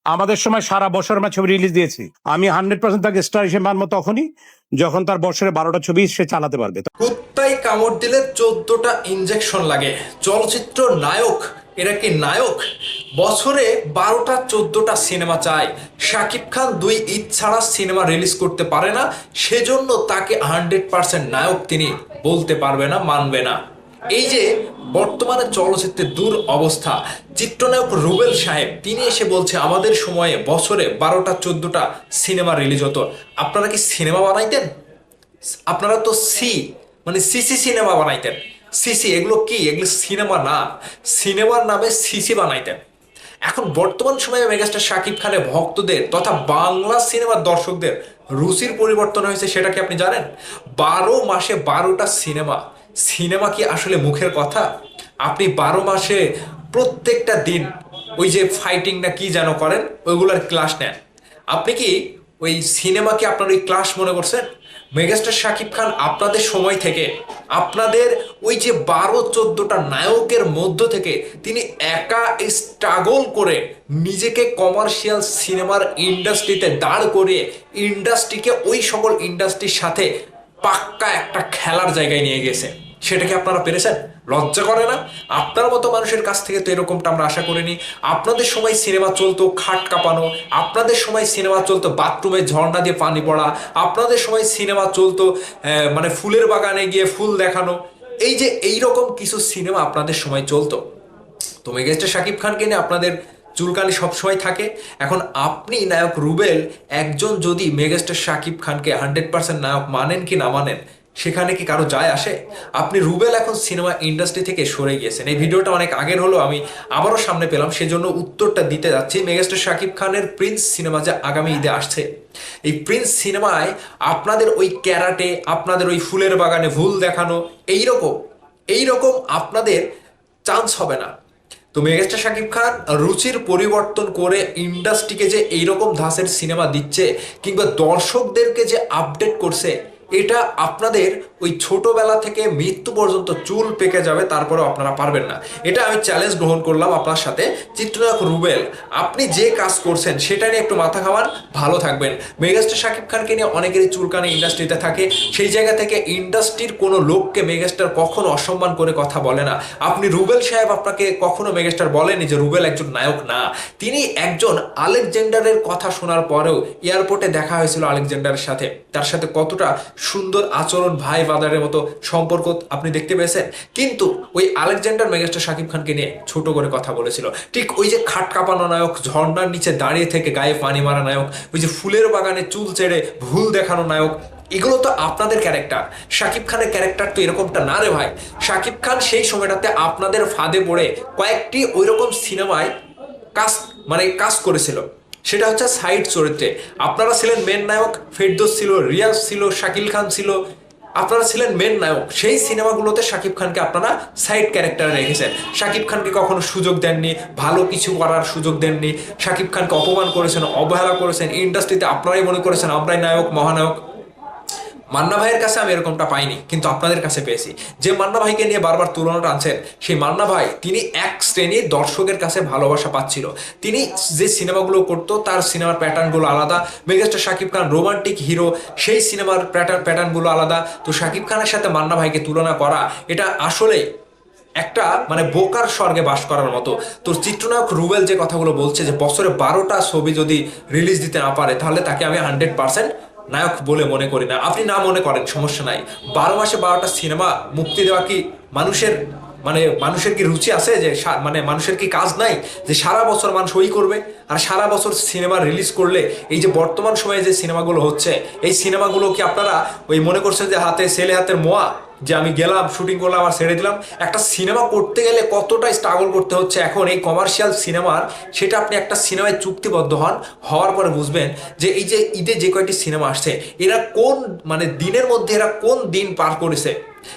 আমাদের সময় সারা বছর আমরা ছবি রিলিজ দিয়েছি। আমি 100% তাকে স্টার হিসেবে মানবো তখনই যখন তার বছরে 12টা ছবি সে চালাতে পারবে। কুত্তায় কামড় দিলে 14টা ইনজেকশন লাগে। চলচ্চিত্র নায়ক, এরা কি নায়ক? বছরে 12টা 14টা সিনেমা চায়। শাকিব খান 2 ঈদ ছাড়া সিনেমা রিলিজ করতে পারে না, সেজন্য তাকে 100% নায়ক তিনি বলতে পারবে না, মানবে না। এই যে বর্তমানে চলচ্চিত্রের দূর অবস্থা, চিত্রনায়ক রুবেল সাহেব তিনি এসে বলছে আমাদের সময়ে বছরে 12টা 14টা সিনেমা রিলিজ হতো। আপনারা কি সিনেমা বানাইতেন? আপনারা তো মানে সিসি সিনেমা বানাইতেন। সিসি এগুলো কি? এগুলো সিনেমা না, সিনেমার নামে সিসি বানাইতেন। এখন বর্তমান সময়ে মেগাস্টার শাকিব খানের ভক্তদের তথা বাংলা সিনেমার দর্শকদের রুচির পরিবর্তন হয়েছে, সেটা কি আপনি জানেন? 12 মাসে 12টা সিনেমা। সিনেমা কি আসলে মুখের কথা? আপনি 12 মাসে প্রত্যেকটা দিন ওই যে ফাইটিং না কি যেন করেন, ওইগুলোর ক্লাস নেন। আপনি কি ওই সিনেমাকে আপনার ওই ক্লাস মনে করছেন? মেগাস্টার শাকিব খান আপনাদের সময় থেকে, আপনাদের ওই যে 12-14টা নায়কের মধ্য থেকে তিনি একা স্ট্রাগল করে নিজেকে কমার্শিয়াল সিনেমার ইন্ডাস্ট্রিতে দাঁড় করিয়ে ইন্ডাস্ট্রিকে ওই সকল ইন্ডাস্ট্রির সাথে পাক্কা একটা খেলার জায়গায় নিয়ে গেছে। সেটাকে আপনারা পেরেছেন? লজ্জা করে না? আপনার মতো মানুষের কাছ থেকে তো এরকমটা আমরা আশা করিনি। আপনাদের সময় সিনেমা চলতো খাট কাঁপানো, আপনাদের সময় সিনেমা চলতো বাথরুমে ঝর্ণা দিয়ে পানি পড়া, আপনাদের সময় সিনেমা চলতো মানে ফুলের বাগানে গিয়ে ফুল দেখানো। এই যে এইরকম কিছু সিনেমা আপনাদের সময় চলতো। তো মেগাস্টার শাকিব খানকে নিয়ে আপনাদের চুলকানি সবসময় থাকে। এখন আপনি নায়ক রুবেল একজন যদি মেগাস্টার শাকিব খানকে 100% নায়ক মানেন কি না মানেন, সেখানে কি কারো যায় আসে? আপনি রুবেল এখন সিনেমা ইন্ডাস্ট্রি থেকে সরে গিয়েছেন। এই ভিডিওটা অনেক আগের হলো, আমি আবারও সামনে পেলাম, সেজন্য উত্তরটা দিতে যাচ্ছি। মেগাস্টার শাকিব খানের প্রিন্স সিনেমা যে আগামী ঈদে আসছে, এই প্রিন্স সিনেমায় আপনাদের ওই ক্যারাটে, আপনাদের ওই ফুলের বাগানে ভুল দেখানো, এইরকম এইরকম আপনাদের চান্স হবে না। তো মেগাস্টার শাকিব খান রুচির পরিবর্তন করে ইন্ডাস্ট্রিকে যে এইরকম ধাঁচের সিনেমা দিচ্ছে কিংবা দর্শকদেরকে যে আপডেট করছে, এটা আপনাদের ওই ছোটবেলা থেকে মৃত্যু পর্যন্ত চুল পেকে যাবে, তারপরেও আপনারা পারবেন না। এটা আমি চ্যালেঞ্জ গ্রহণ করলাম আপনার সাথে। চিত্রনায়ক রুবেল, আপনি যে কাজ করছেন সেটা নিয়ে একটু মাথা খাওয়ান, ভালো থাকবেন। মেগাস্টার শাকিব খানকে নিয়ে অনেকেরই চুলকানি ইন্ডাস্ট্রিতে থাকে, সেই জায়গা থেকে ইন্ডাস্ট্রির কোনো লোককে মেগাস্টার কখনো অসম্মান করে কথা বলে না। আপনি রুবেল সাহেব, আপনাকে কখনো মেগাস্টার বলেনি যে রুবেল একজন নায়ক না। তিনি একজন আলেকজান্ডারের কথা শোনার পরেও এয়ারপোর্টে দেখা হয়েছিল আলেকজান্ডারের সাথে, তার সাথে কতটা সুন্দর আচরণ, ভাই বাদারের মতো সম্পর্ক আপনি দেখতে পেয়েছেন। কিন্তু ওই আলেকজান্ডার মেগাস্টার শাকিব খানকে নিয়ে ছোট করে কথা বলেছিল। ঠিক ওই যে খাট কাঁপানো নায়ক, ঝর্ণার নিচে দাঁড়িয়ে থেকে গায়ে পানি মারা নায়ক, ওই যে ফুলের বাগানে চুল ছেড়ে ভুল দেখানো নায়ক, এগুলো তো আপনাদের ক্যারেক্টার। শাকিব খানের ক্যারেক্টার তো এরকমটা না রে ভাই। শাকিব খান সেই সময়টাতে আপনাদের ফাঁদে পড়ে কয়েকটি ওইরকম সিনেমায় কাজ কাজ করেছিল, সেটা হচ্ছে সাইড চরিত্রে। আপনারা ছিলেন মেন নায়ক, ফেরদৌস ছিল, রিয়াজ ছিল, শাকিল খান ছিল, আপনারা ছিলেন মেন নায়ক। সেই সিনেমাগুলোতে শাকিব খানকে আপনারা সাইড ক্যারেক্টারে রেখেছেন। শাকিব খানকে কখনো সুযোগ দেননি, ভালো কিছু করার সুযোগ দেননি। শাকিব খানকে অপমান করেছেন, অবহেলা করেছেন। ইন্ডাস্ট্রিতে আপনারাই মনে করেছেন আমরাই নায়ক, মহানায়ক। মান্না ভাইয়ের কাছে আমি এরকমটা পাইনি, কিন্তু আপনাদের কাছে পেয়েছি। যে মান্না ভাইকে নিয়ে বারবার তুলনাটা আনছেন, সেই মান্না ভাই তিনি এক শ্রেণীর দর্শকের কাছে ভালোবাসা পাচ্ছিল। তিনি যে সিনেমাগুলো করতো তার সিনেমার প্যাটার্নগুলো আলাদা। Megastar Shakib Khan romantic hero, সেই সিনেমার প্যাটার্নগুলো আলাদা। তো শাকিব খানের সাথে মান্না ভাইকে তুলনা করা, এটা আসলে একটা বোকার স্বর্গে বাস করার মতো। তো চিত্রনায়ক রুবেল যে কথাগুলো বলছে যে বছরে 12টা ছবি যদি রিলিজ দিতে না পারে, তাহলে তাকে আমি 100% নায়ক বলে মনে করি না। আপনি না মনে করেন, সমস্যা নাই। 12 মাসে 12টা সিনেমা মুক্তি দেওয়া কি মানুষের মানুষের কি রুচি আছে? যে মানুষের কি কাজ নাই যে সারা বছর মানুষ ওই করবে? আর সারা বছর সিনেমা রিলিজ করলে এই যে বর্তমান সময়ে যে সিনেমাগুলো হচ্ছে, এই সিনেমাগুলো কি আপনারা ওই মনে করছেন যে হাতে ছেলে হাতের মোয়া, যে আমি গেলাম শুটিং করলাম আর ছেড়ে দিলাম? একটা সিনেমা করতে গেলে কতটা স্ট্রাগল করতে হচ্ছে এখন এই কমার্শিয়াল সিনেমার, সেটা আপনি একটা সিনেমায় চুক্তিবদ্ধ হওয়ার পরে বুঝবেন যে এই যে ঈদে যে কয়টি সিনেমা আসছে, এরা কোন দিনের মধ্যে এরা কোন দিন পার করেছে।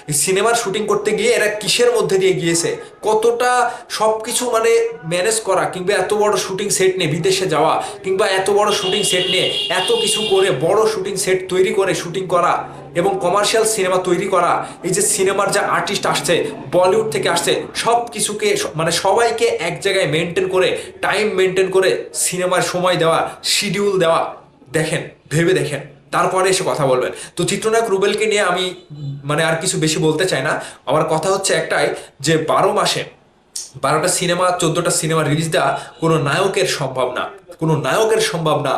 এই সিনেমার শুটিং করতে গিয়ে এরা কিসের মধ্যে দিয়ে গিয়েছে, কতটা সবকিছু মানে ম্যানেজ করা, কিংবা এত বড় শুটিং সেট নিয়ে বিদেশে যাওয়া, কিংবা এত বড় শুটিং সেট নিয়ে এত কিছু করে বড় শুটিং সেট তৈরি করে শুটিং করা এবং কমার্শিয়াল সিনেমা তৈরি করা। এই যে সিনেমার যা আর্টিস্ট আসছে, বলিউড থেকে আসছে, সব কিছুকে মানে সবাইকে এক জায়গায় মেনটেন করে, টাইম মেনটেন করে সিনেমার সময় দেওয়া, শিডিউল দেওয়া, দেখেন, ভেবে দেখেন, তারপরে এসে কথা বলবেন। তো চিত্রনায়ক রুবেলকে নিয়ে আমি মানে আর কিছু বেশি বলতে চাই না। আমার কথা হচ্ছে একটাই, যে 12 মাসে 12টা সিনেমা, 14টা সিনেমা রিলিজ দেওয়া কোনো নায়কের সম্ভব না, কোনো নায়কের সম্ভব না।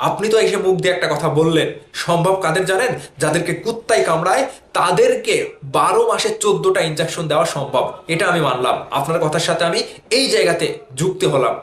আপনি তো এসে মুখ দিয়ে একটা কথা বললেন, সম্ভব কাদের জানেন? যাদেরকে কুত্তায় কামড়ায় তাদেরকে 12 মাসে 14টা ইনজেকশন দেওয়া সম্ভব। এটা আমি মানলাম, আপনার কথার সাথে আমি এই জায়গাতে যুক্ত হলাম।